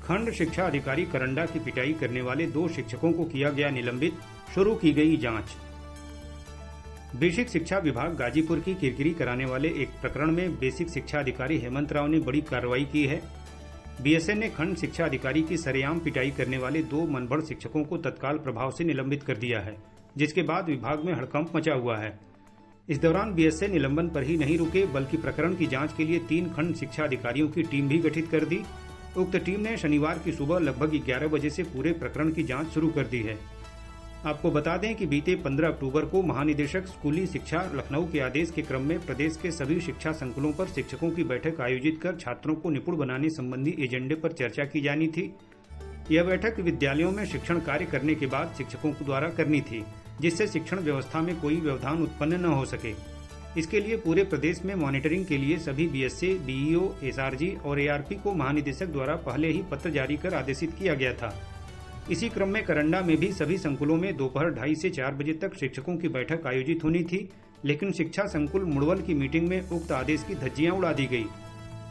खंड शिक्षा अधिकारी करंडा की पिटाई करने वाले 2 शिक्षकों को किया गया निलंबित, शुरू की गई जांच। बेसिक शिक्षा विभाग गाजीपुर की किरकिरी कराने वाले एक प्रकरण में बेसिक शिक्षा अधिकारी हेमंत राव ने बड़ी कार्रवाई की है। बीएसए ने खंड शिक्षा अधिकारी की सरेआम पिटाई करने वाले 2 मनभड़ शिक्षकों को तत्काल प्रभाव से निलंबित कर दिया है, जिसके बाद विभाग में हड़कंप मचा हुआ है। इस दौरान बीएसए निलंबन पर ही नहीं रुके, बल्कि प्रकरण की जांच के लिए 3 खंड शिक्षा अधिकारियों की टीम भी गठित कर दी। उक्त टीम ने शनिवार की सुबह लगभग 11 बजे से पूरे प्रकरण की जांच शुरू कर दी है। आपको बता दें कि बीते 15 अक्टूबर को महानिदेशक स्कूली शिक्षा लखनऊ के आदेश के क्रम में प्रदेश के सभी शिक्षा संकुलों पर शिक्षकों की बैठक आयोजित कर छात्रों को निपुण बनाने संबंधी एजेंडे पर चर्चा की जानी थी। यह बैठक विद्यालयों में शिक्षण कार्य करने के बाद शिक्षकों द्वारा करनी थी, जिससे शिक्षण व्यवस्था में कोई व्यवधान उत्पन्न न हो सके। इसके लिए पूरे प्रदेश में मॉनिटरिंग के लिए सभी बीएसए, बीईओ, एसआरजी और एआरपी को महानिदेशक द्वारा पहले ही पत्र जारी कर आदेशित किया गया था। इसी क्रम में करंडा में भी सभी संकुलों में दोपहर 2:30 से 4 बजे तक शिक्षकों की बैठक आयोजित होनी थी, लेकिन शिक्षा संकुल मुड़वल की मीटिंग में उक्त आदेश की धज्जियां उड़ा दी गई।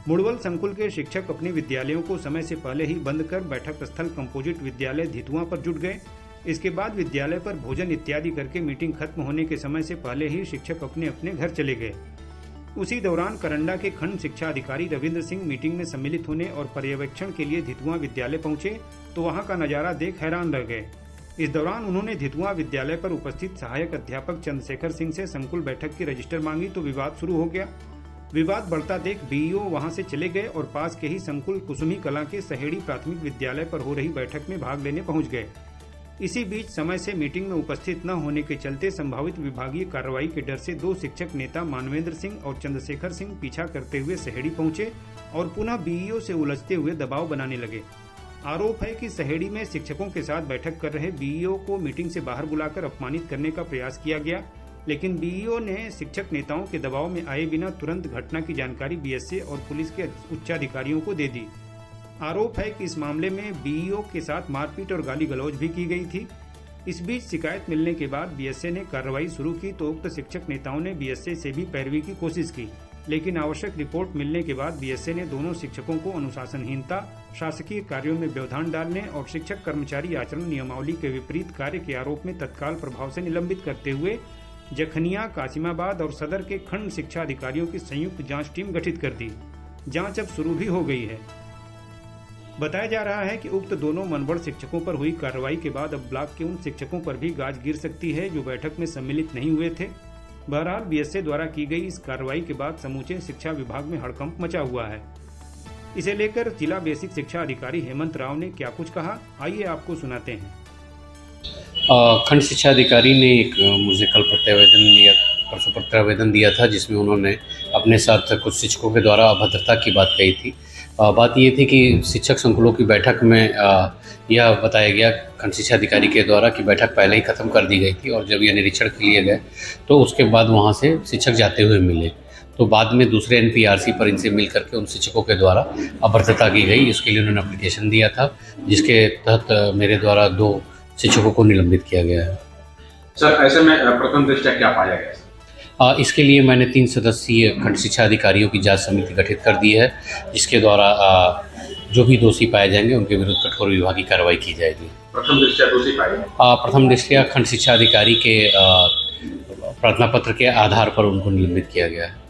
मुड़वल संकुल के शिक्षक अपने विद्यालयों को समय से पहले ही बंद कर बैठक स्थल कंपोजिट विद्यालय धितुआ पर जुट गए। इसके बाद विद्यालय पर भोजन इत्यादि करके मीटिंग खत्म होने के समय से पहले ही शिक्षक अपने अपने घर चले गए। उसी दौरान करंडा के खंड शिक्षा अधिकारी रविंद्र सिंह मीटिंग में सम्मिलित होने और पर्यवेक्षण के लिए धितुआ विद्यालय पहुंचे तो वहां का नजारा देख हैरान रह गए। इस दौरान उन्होंने धितुआ विद्यालय पर उपस्थित सहायक अध्यापक चंद्रशेखर सिंह से संकुल बैठक की रजिस्टर मांगी तो विवाद शुरू हो गया। विवाद बढ़ता देख बीईओ वहां से चले गए और पास के ही संकुल कुसुमी कला के सहेड़ी प्राथमिक विद्यालय पर हो रही बैठक में भाग लेने पहुंच गए। इसी बीच समय से मीटिंग में उपस्थित न होने के चलते संभावित विभागीय कार्रवाई के डर से 2 शिक्षक नेता मानवेंद्र सिंह और चंद्रशेखर सिंह पीछा करते हुए सहेड़ी पहुंचे और पुनः बीईओ से उलझते हुए दबाव बनाने लगे। आरोप है कि सहेड़ी में शिक्षकों के साथ बैठक कर रहे बीईओ को मीटिंग से बाहर बुलाकर अपमानित करने का प्रयास किया गया, लेकिन बीईओ ने शिक्षक नेताओं के दबाव में आए बिना तुरंत घटना की जानकारी बीएसए और पुलिस के उच्चाधिकारियों को दे दी। आरोप है कि इस मामले में बीईओ के साथ मारपीट और गाली गलौज भी की गई थी। इस बीच शिकायत मिलने के बाद बीएसए ने कार्रवाई शुरू की तो उक्त शिक्षक नेताओं ने बीएसए से भी पैरवी की कोशिश की, लेकिन आवश्यक रिपोर्ट मिलने के बाद बीएसए ने दोनों शिक्षकों को अनुशासनहीनता, शासकीय कार्यों में व्यवधान डालने और शिक्षक कर्मचारी आचरण नियमावली के विपरीत कार्य के आरोप में तत्काल प्रभाव से निलंबित करते हुए जखनिया, कासिमाबाद और सदर के खंड शिक्षा अधिकारियों की संयुक्त जांच टीम गठित कर दी। जांच अब शुरू भी हो गई है। बताया जा रहा है कि उक्त दोनों मनबड़ शिक्षकों पर हुई कार्रवाई के बाद अब ब्लॉक के उन शिक्षकों पर भी गाज गिर सकती है जो बैठक में सम्मिलित नहीं हुए थे। बहरहाल बीएसए द्वारा की गई इस कार्रवाई के बाद समूचे शिक्षा विभाग में हड़कंप मचा हुआ है। इसे लेकर जिला बेसिक शिक्षा अधिकारी हेमंत राव ने क्या कुछ कहा, आइए आपको सुनाते हैं। खंड शिक्षा अधिकारी ने एक मुझे कल परसों प्रत्यावेदन दिया था, जिसमें उन्होंने अपने साथ कुछ शिक्षकों के द्वारा अभद्रता की बात कही थी। बात ये थी कि शिक्षक संकुलों की बैठक में यह बताया गया खंड शिक्षा अधिकारी के द्वारा कि बैठक पहले ही ख़त्म कर दी गई थी और जब यह निरीक्षण के लिए गए तो उसके बाद वहाँ से शिक्षक जाते हुए मिले, तो बाद में दूसरे एनपीआरसी पर इनसे मिल करके उन शिक्षकों के द्वारा अभद्रता की गई। इसके लिए उन्होंने एप्लीकेशन दिया था, जिसके तहत मेरे द्वारा 2 शिक्षकों को निलंबित किया गया है। सर, ऐसे में प्रथम दृष्टया क्या पाया गया? इसके लिए मैंने 3 सदस्यीय खंड शिक्षा अधिकारियों की जांच समिति गठित कर दी है, जिसके द्वारा जो भी दोषी पाए जाएंगे उनके विरुद्ध कठोर विभागीय कार्रवाई की जाएगी। प्रथम दृष्टया दोषी पाए? प्रथम दृष्टया खंड शिक्षा अधिकारी के प्रार्थना पत्र के आधार पर उनको निलंबित किया गया है।